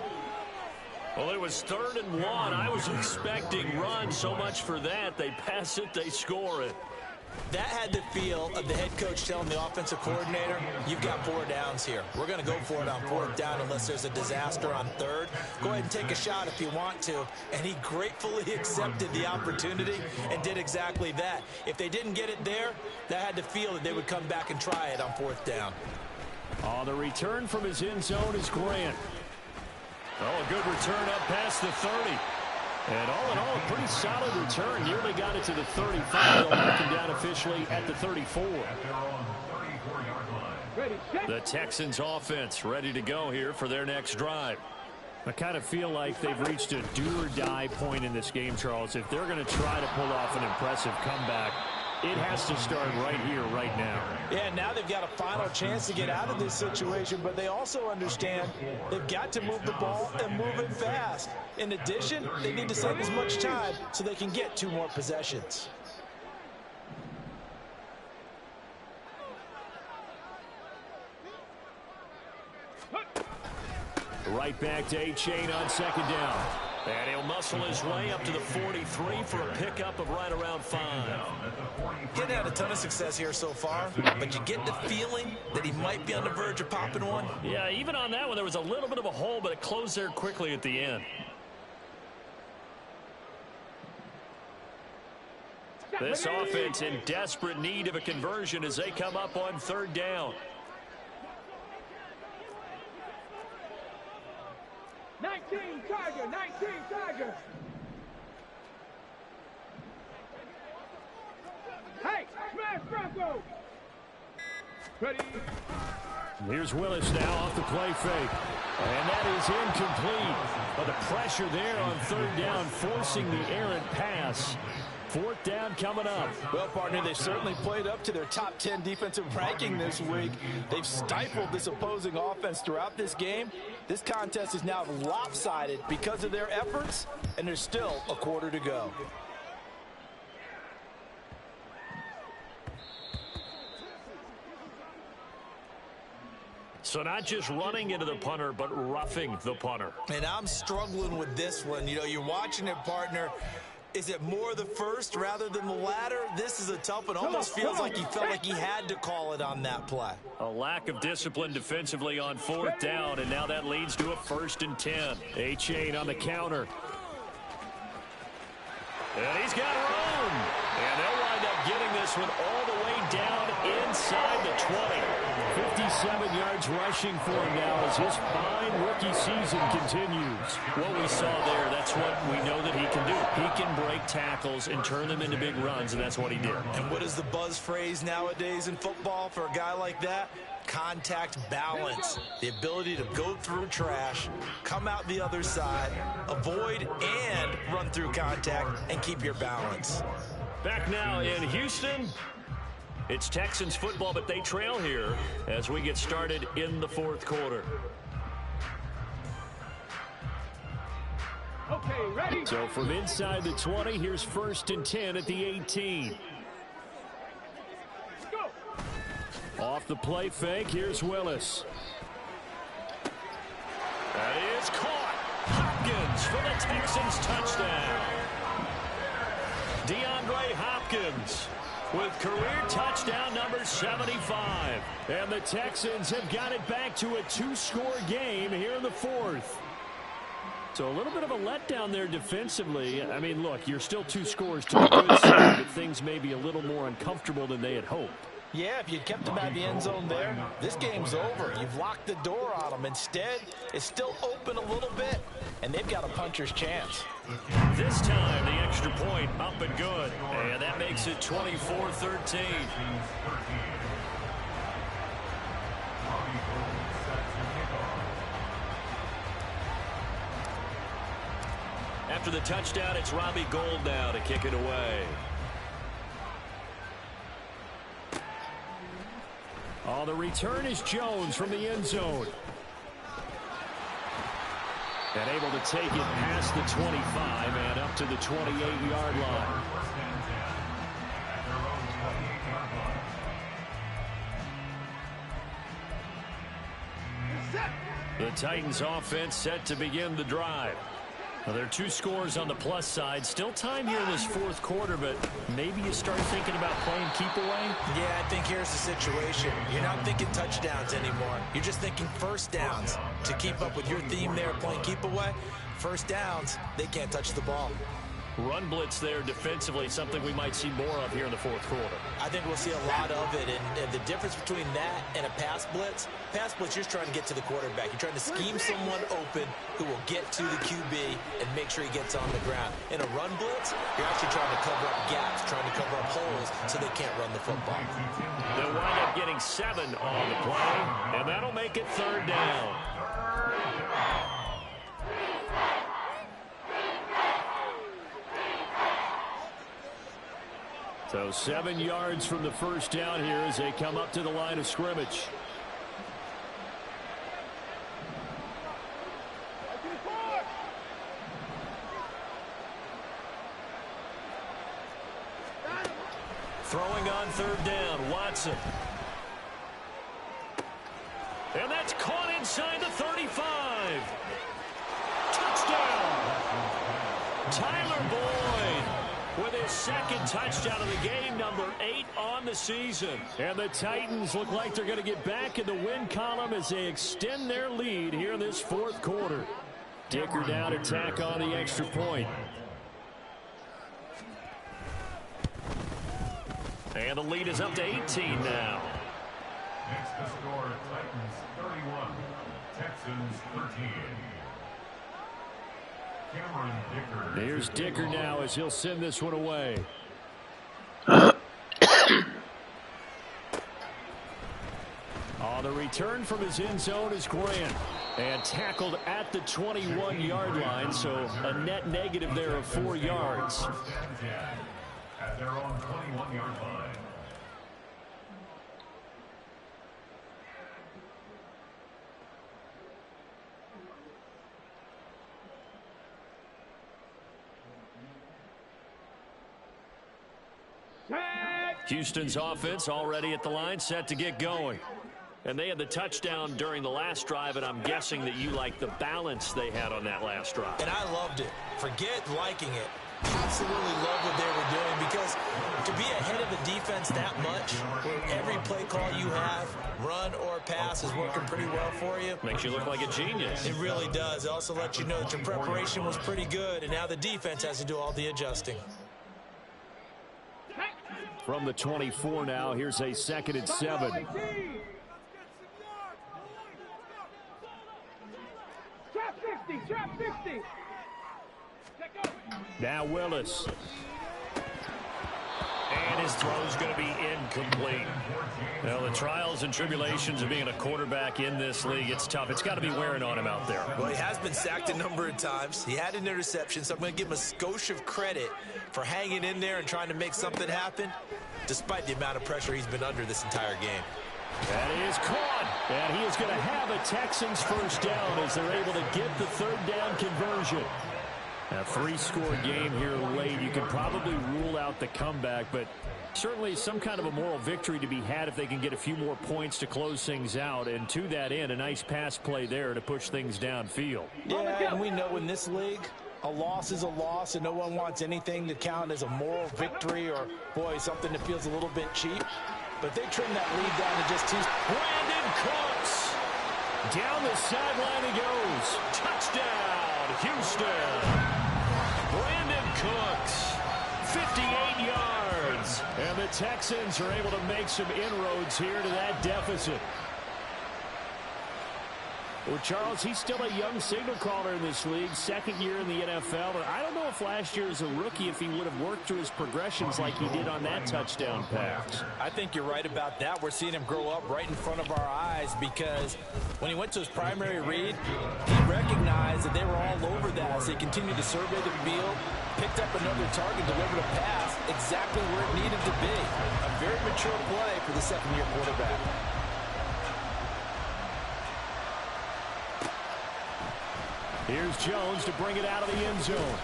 Well, it was 3rd and 1. I was expecting run, so much for that. They pass it, they score it. That had the feel of the head coach telling the offensive coordinator, you've got 4 downs here. We're going to go for it on 4th down unless there's a disaster on 3rd. Go ahead and take a shot if you want to. And he gratefully accepted the opportunity and did exactly that. If they didn't get it there, that had the feel that they would come back and try it on 4th down. On the return from his end zone is Grant. Oh, a good return up past the 30. And all in all, a pretty solid return. Nearly got it to the 35. They'll mark him down officially at the 34. The Texans offense ready to go here for their next drive. I kind of feel like they've reached a do-or-die point in this game, Charles. If they're going to try to pull off an impressive comeback, it has to start right here, right now. Yeah, now they've got a final chance to get out of this situation, but they also understand they've got to move the ball and move it fast. In addition, they need to save as much time so they can get 2 more possessions. Right back to A-Chain on 2nd down. And he'll muscle his way up to the 43 for a pickup of right around 5. Getting had a ton of success here so far, but you get the feeling that he might be on the verge of popping one. Yeah, even on that one, there was a little bit of a hole, but it closed there quickly at the end. This offense in desperate need of a conversion as they come up on 3rd down. 19 Tiger, 19 Tiger. Hey, smash Bronco. Ready. Here's Willis now off the play fake. And that is incomplete. But the pressure there on 3rd down, forcing the errant pass. 4th down coming up. Well, partner, they've certainly played up to their top 10 defensive ranking this week. They've stifled this opposing offense throughout this game. This contest is now lopsided because of their efforts, and there's still a quarter to go. So not just running into the punter, but roughing the punter. And I'm struggling with this one. You know, you're watching it, partner. Is it more the first rather than the latter? This is a tough one. Almost feels like he felt like he had to call it on that play. A lack of discipline defensively on 4th down, and now that leads to a 1st and 10. A-Chain on the counter. And he's got room. And they'll wind up getting this one all the way down inside the 20. 57 yards rushing for him now as his fine rookie season continues. What we saw there, that's what we know that he can do. He can break tackles and turn them into big runs, and that's what he did. And what is the buzz phrase nowadays in football for a guy like that? Contact balance. The ability to go through trash, come out the other side, avoid and run through contact, and keep your balance. Back now in Houston. It's Texans football, but they trail here as we get started in the 4th quarter. Okay, ready. So from inside the 20, here's 1st and 10 at the 18. Go. Off the play fake, here's Willis. That is caught. Hopkins for the Texans touchdown. DeAndre Hopkins with career touchdown number 75. And the Texans have got it back to a 2-score game here in the 4th. So a little bit of a letdown there defensively. I mean, look, you're still 2 scores to a good side, but things may be a little more uncomfortable than they had hoped. Yeah, if you'd kept them at the end zone there, this game's over. You've locked the door on them. Instead, it's still open a little bit, and they've got a puncher's chance. This time, the extra point up and good. And that makes it 24-13. After the touchdown, it's Robbie Gould now to kick it away. On the return is Jones from the end zone. And able to take it past the 25 and up to the 28-yard line. The Titans offense set to begin the drive. Well, there are 2 scores on the plus side. Still time here in this 4th quarter, but maybe you start thinking about playing keep away? Yeah, I think here's the situation. You're not thinking touchdowns anymore. You're just thinking first downs. To keep up with your theme there, playing keep away, first downs, they can't touch the ball. Run blitz there defensively, something we might see more of here in the 4th quarter. I think we'll see a lot of it, and the difference between that and a pass blitz, you're just trying to get to the quarterback. You're trying to scheme someone open who will get to the QB and make sure he gets on the ground. In a run blitz, you're actually trying to cover up gaps, trying to cover up holes so they can't run the football. They'll wind up getting 7 on the play, and that'll make it 3rd down. So 7 yards from the first down here as they come up to the line of scrimmage. Throwing on 3rd down, Watson. And that's caught inside the 35. Touchdown! Tyler Boyd with his 2nd touchdown of the game, number 8 on the season. And the Titans look like they're going to get back in the win column as they extend their lead here in this 4th quarter. Dicker down to tack on the extra point. And the lead is up to 18 now. Next to score, Titans 31, Texans 13. Here's Dicker now as he'll send this one away. The return from his end zone is Grant. And tackled at the 21-yard line, so a net negative there of 4 yards. At their own 21-yard line. Houston's offense already at the line, set to get going. And they had the touchdown during the last drive, and I'm guessing that you like the balance they had on that last drive. And I loved it. Forget liking it. Absolutely love what they were doing, because to be ahead of a defense that much, where every play call you have, run or pass, is working pretty well for you. Makes you look like a genius. It really does. It also lets you know that your preparation was pretty good, and now the defense has to do all the adjusting. From the 24 now, here's a 2nd and 7. Trap 50. Now Willis. And his throw's going to be incomplete. Well, the trials and tribulations of being a quarterback in this league, it's tough. It's got to be wearing on him out there. Well, he has been sacked a number of times. He had an interception, so I'm going to give him a skosh of credit for hanging in there and trying to make something happen, despite the amount of pressure he's been under this entire game. That is caught. And he is going to have a Texans first down as they're able to get the 3rd down conversion. A 3-score game here late. You can probably rule out the comeback, but certainly some kind of a moral victory to be had if they can get a few more points to close things out. And to that end, a nice pass play there to push things downfield. Yeah, and we know in this league, a loss is a loss, and no one wants anything to count as a moral victory or, boy, something that feels a little bit cheap. But they trimmed that lead down to just 2. Brandon Cooks. Down the sideline he goes. Touchdown, Houston. Brandon Cooks, 58 yards. And the Texans are able to make some inroads here to that deficit. Well, Charles, he's still a young signal caller in this league, 2nd year in the NFL. But I don't know if last year as a rookie, if he would have worked through his progressions like he did on that touchdown pass. I think you're right about that. We're seeing him grow up right in front of our eyes, because when he went to his primary read, he recognized that they were all over that. So he continued to survey the field, picked up another target, delivered a pass exactly where it needed to be. A very mature play for the 2nd-year quarterback. Here's Jones to bring it out of the end zone.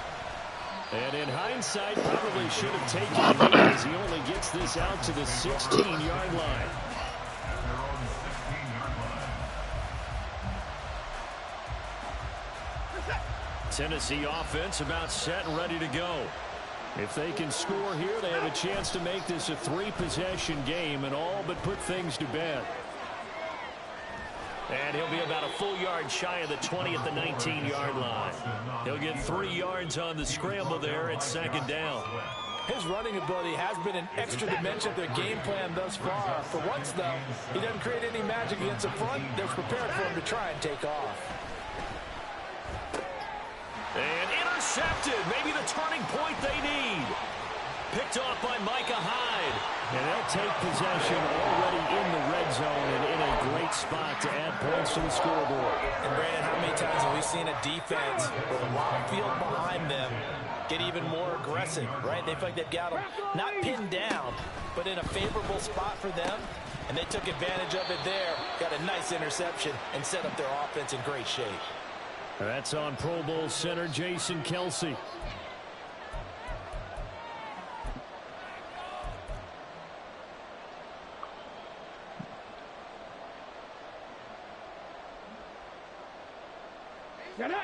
And in hindsight, probably should have taken the lead as he only gets this out to the 16-yard line. Tennessee offense about set and ready to go. If they can score here, they have a chance to make this a 3-possession game and all but put things to bed. And he'll be about a full yard shy of the 20 at the 19-yard line. He'll get 3 yards on the scramble there at second down. His running ability has been an extra dimension of their game plan thus far. For once, though, he doesn't create any magic against the front. They're prepared for him to try and take off. And intercepted. Maybe the turning point they need. Picked off by Micah Hyde. And they'll take possession already in the red zone and in a great spot to add points to the scoreboard. And, Brandon, how many times have we seen a defense with a lot of field behind them get even more aggressive, right? They feel like they've got them not pinned down, but in a favorable spot for them. And they took advantage of it there. Got a nice interception and set up their offense in great shape. That's on Pro Bowl center Jason Kelce. Get it.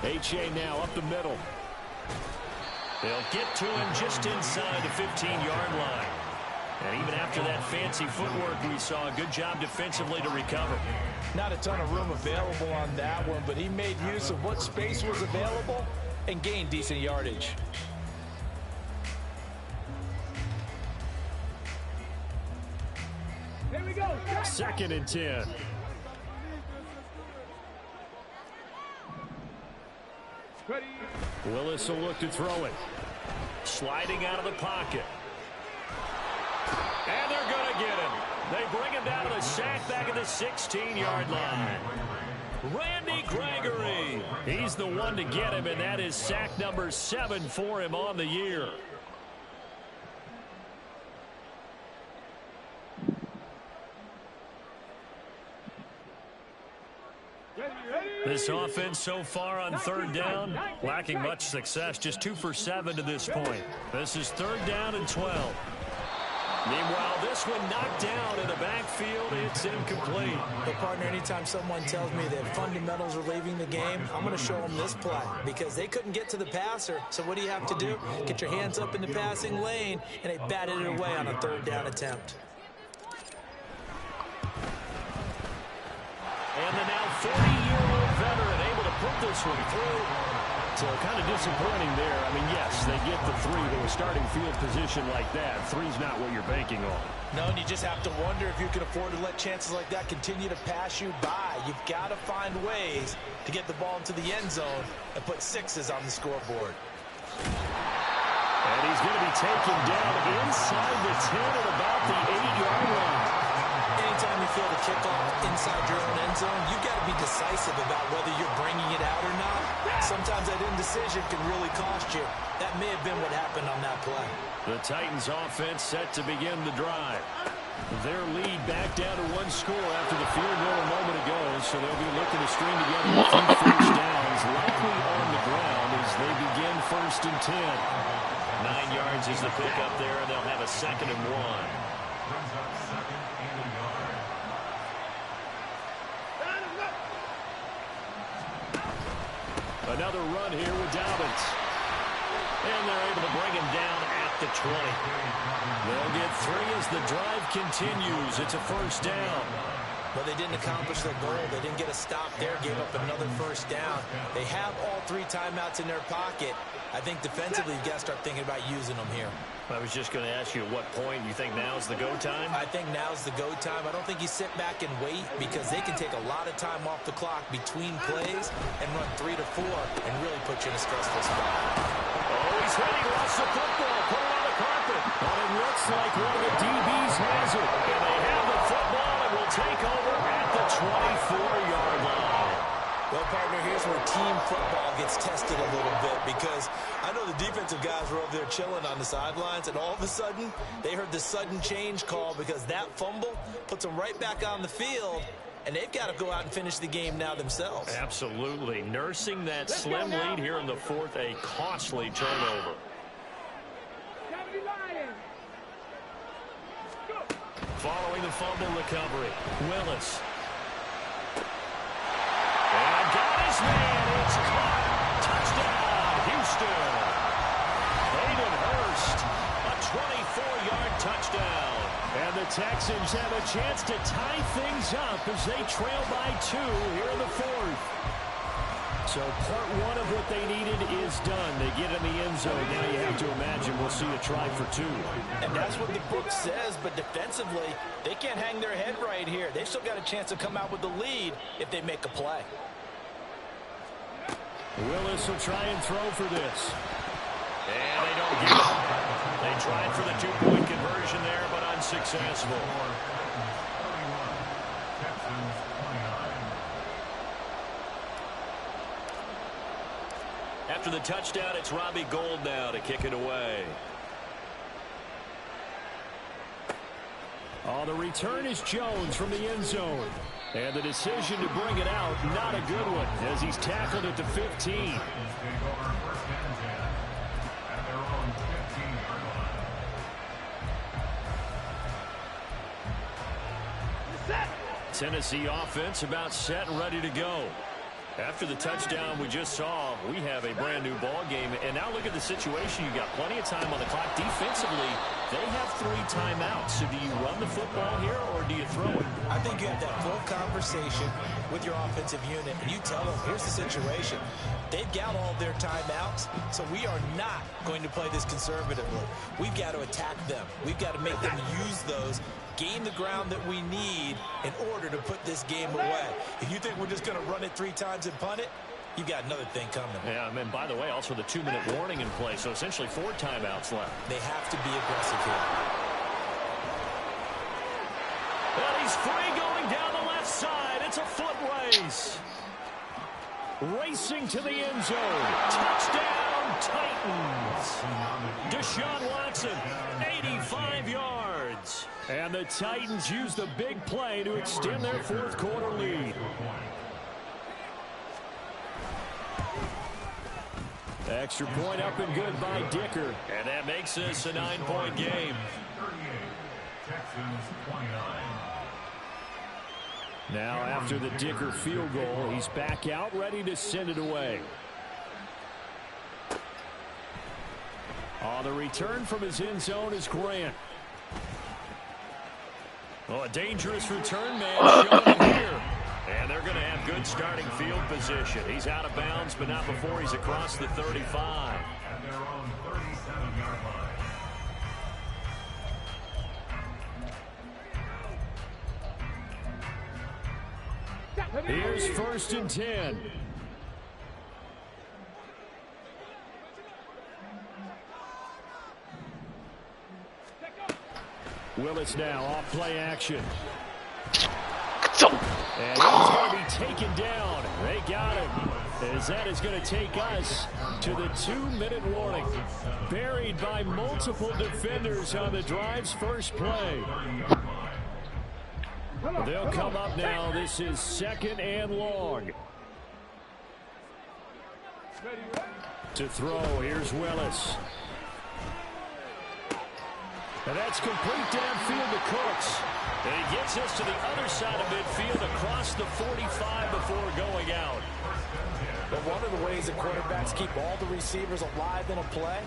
H.A. now up the middle. They'll get to him just inside the 15-yard line. And even after that fancy footwork, we saw a good job defensively to recover. Not a ton of room available on that one, but he made use of what space was available and gained decent yardage. Here we go. 2nd and 10. Ready. Willis will look to throw it. Sliding out of the pocket. And they're going to get him. They bring him down to the sack back at the 16-yard line. Randy Gregory. He's the one to get him, and that is sack number 7 for him on the year. This offense so far on 3rd down, lacking much success, just 2 for 7 to this point. This is 3rd down and 12. Meanwhile, this one knocked down in the backfield. It's incomplete. But, partner, anytime someone tells me that fundamentals are leaving the game, I'm going to show them this play because they couldn't get to the passer. So what do you have to do? Get your hands up in the passing lane, and they batted it away on a 3rd down attempt. And the now 40-year-old veteran able to put this one through. So kind of disappointing there. I mean, yes, they get the 3 to a starting field position like that. 3's not what you're banking on. No, and you just have to wonder if you can afford to let chances like that continue to pass you by. You've got to find ways to get the ball into the end zone and put 6s on the scoreboard. And he's going to be taken down inside the 10 at about the 8-yard line. Anytime you feel the kickoff inside your own end zone, you've got to be decisive about whether you're bringing it out or not. Sometimes that indecision can really cost you. That may have been what happened on that play. The Titans offense set to begin the drive. Their lead back down to 1 score after the field goal a moment ago, so they'll be looking to string together a few first downs, likely on the ground as they begin 1st and 10. 9 yards is the pickup there, and they'll have a 2nd and 1. Another run here with Dobbins. And they're able to bring him down at the 20. They'll get 3 as the drive continues. It's a 1st down. But they didn't accomplish their goal. They didn't get a stop there, gave up another 1st down. They have all 3 timeouts in their pocket. I think defensively you've got to start thinking about using them here. I was just going to ask you at what point you think now's the go time? I think now's the go time. I don't think you sit back and wait because they can take a lot of time off the clock between plays and run 3 to 4 and really put you in a stressful spot. Oh, he's hitting Russell football. Put it on the carpet. But it looks like one of the DBs has it. And they have the football and will take over at the 24-yard line. Well, partner, here's where team football gets tested a little bit because I know the defensive guys were over there chilling on the sidelines, and all of a sudden, they heard the sudden change call because that fumble puts them right back on the field, and they've got to go out and finish the game now themselves. Absolutely. Nursing that slim lead here in the 4th, a costly turnover. Following the the fumble recovery. Willis. And got his man. It's caught. Touchdown, Houston. Hayden Hurst, a 24-yard touchdown. And the Texans have a chance to tie things up as they trail by 2 here in the 4th. So part one of what they needed is done. They get in the end zone. Now you have to imagine we'll see a try for 2. And that's what the book says, but defensively, they can't hang their head right here. They've still got a chance to come out with the lead if they make a play. Willis will try and throw for this. And they don't get it. They tried for the 2-point conversion there, but unsuccessful. After the touchdown, it's Robbie Gould now to kick it away. Oh, the return is Jones from the end zone. And the decision to bring it out, not a good one, as he's tackled at the 15. Tennessee offense about set and ready to go. After the touchdown we just saw, we have a brand new ball game. And now look at the situation. You got plenty of time on the clock. Defensively, they have 3 timeouts. So do you run the football here or do you throw it? I think you have that full conversation with your offensive unit, and you tell them, here's the situation. They've got all their timeouts, so we are not going to play this conservatively. We've got to attack them. We've got to make them use those, gain the ground that we need in order to put this game away. If you think we're just going to run it 3 times and punt it, you've got another thing coming. Yeah, and by the way, also the 2-minute warning in play, so essentially 4 timeouts left. They have to be aggressive here. And he's free going down the left side. It's a foot race. Racing to the end zone. Touchdown, Titans. Deshaun Watson, 85 yards. And the Titans use the big play to extend their 4th quarter lead. Extra point up and good by Dicker. And that makes this a 9-point game. Now after the Dicker field goal, he's back out ready to send it away. On the return from his end zone is Grant. Oh, a dangerous return man showing here. And they're going to have good starting field position. He's out of bounds, but not before he's across the 35. At their own 37-yard line. Here's 1st and 10. Willis now off play action. And he's going to be taken down. They got him. As that is going to take us to the 2-minute warning. Buried by multiple defenders on the drive's first play. They'll come up now. This is 2nd and long. To throw, here's Willis. And that's complete downfield to Cooks. And he gets us to the other side of midfield across the 45 before going out. But one of the ways that quarterbacks keep all the receivers alive in a play,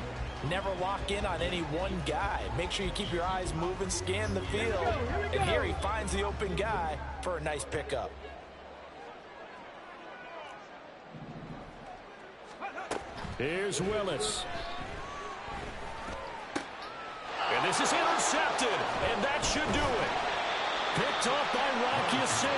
never lock in on any one guy. Make sure you keep your eyes moving, scan the field. And here he finds the open guy for a nice pickup. Here's Willis. And this is intercepted, and that should do it. Picked off by Rock Ya-Sin.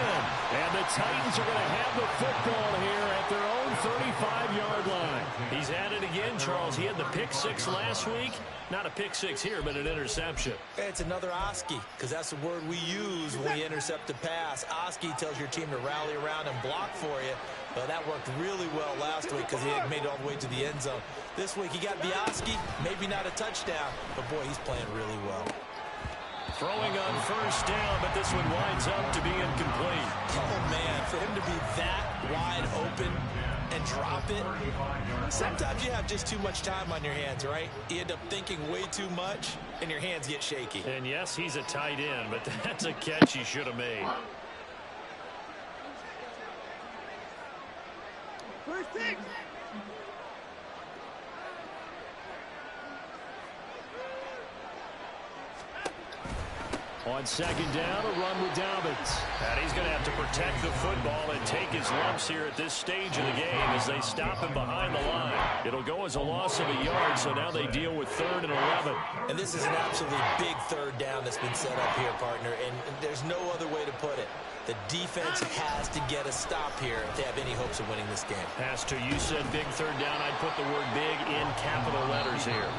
And the Titans are going to have the football here at their own 35-yard line. He's at it again, Charles. He had the pick 6 last week. Not a pick 6 here, but an interception. It's another Oski, because that's the word we use when we intercept a pass. Oski tells your team to rally around and block for you. But that worked really well last week because he had made it all the way to the end zone. This week he got the Oski, maybe not a touchdown, but boy, he's playing really well. Throwing on 1st down, but this one winds up to be incomplete. Oh, man, for him to be that wide open and drop it. Sometimes you have just too much time on your hands, right? You end up thinking way too much, and your hands get shaky. And yes, he's a tight end, but that's a catch he should have made. First six. On second down, a run with Dobbins. And he's going to have to protect the football and take his lumps here at this stage of the game as they stop him behind the line. It'll go as a loss of a yard, so now they deal with 3rd and 11. And this is an absolutely big 3rd down that's been set up here, partner, and there's no other way to put it. The defense has to get a stop here if they have any hopes of winning this game. Pastor, you said big 3rd down. I'd put the word big in capital letters here.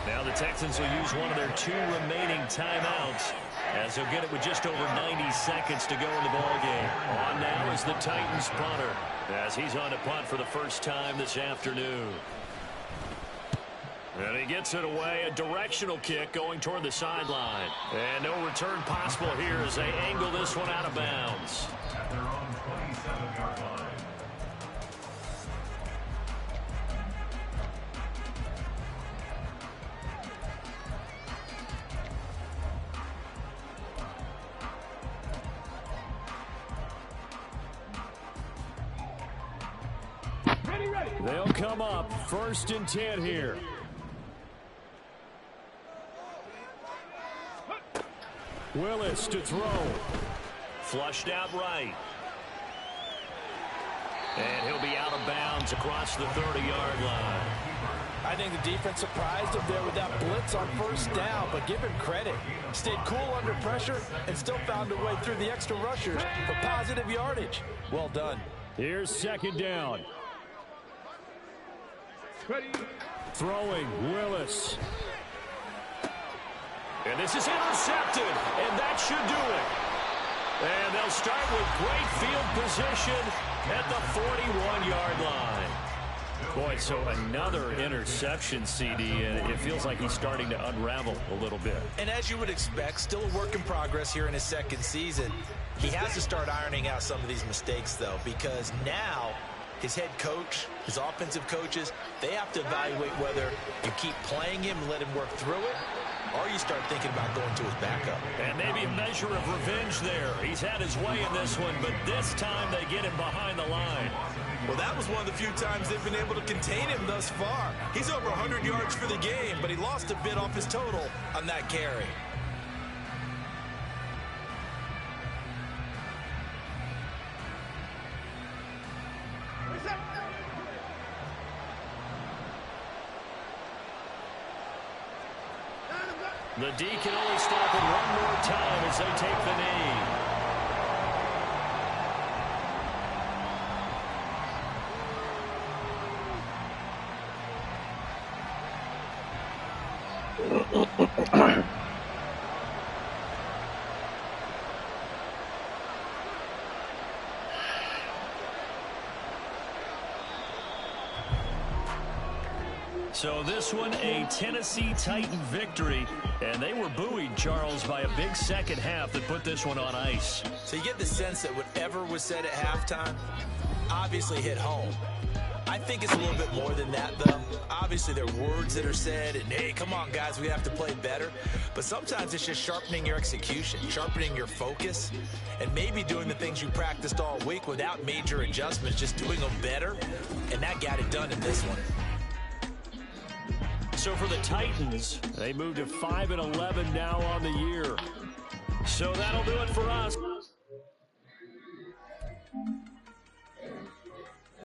Now the Texans will use one of their 2 remaining timeouts as they'll get it with just over 90 seconds to go in the ballgame. On now is the Titans punter as he's on to punt for the first time this afternoon. And he gets it away, a directional kick going toward the sideline. And no return possible here as they angle this one out of bounds. At their own 27-yard line. They'll come up 1st and 10 here. Willis to throw. Flushed out right. And he'll be out of bounds across the 30-yard line. I think the defense surprised him there with that blitz on 1st down, but give him credit. Stayed cool under pressure and still found a way through the extra rushers for positive yardage. Well done. Here's 2nd down. Throwing, Willis. And this is intercepted, and that should do it. And they'll start with great field position at the 41-yard line. Boy, so another interception, CD, and it feels like he's starting to unravel a little bit. And as you would expect, still a work in progress here in his 2nd season. He has to start ironing out some of these mistakes, though, because now his head coach, his offensive coaches, they have to evaluate whether you keep playing him and let him work through it, or you start thinking about going to his backup. And maybe a measure of revenge there. He's had his way in this one, but this time they get him behind the line. Well, that was one of the few times they've been able to contain him thus far. He's over 100 yards for the game, but he lost a bit off his total on that carry. The D can only stop it one more time as they take the knee. So this one, a Tennessee Titan victory, and they were buoyed, Charles, by a big second half that put this one on ice. So you get the sense that whatever was said at halftime obviously hit home. I think it's a little bit more than that, though. Obviously, there are words that are said, and, hey, come on, guys, we have to play better. But sometimes it's just sharpening your execution, sharpening your focus, and maybe doing the things you practiced all week without major adjustments, just doing them better, and that got it done in this one. So for the Titans, they moved to 5-11 now on the year. So that'll do it for us.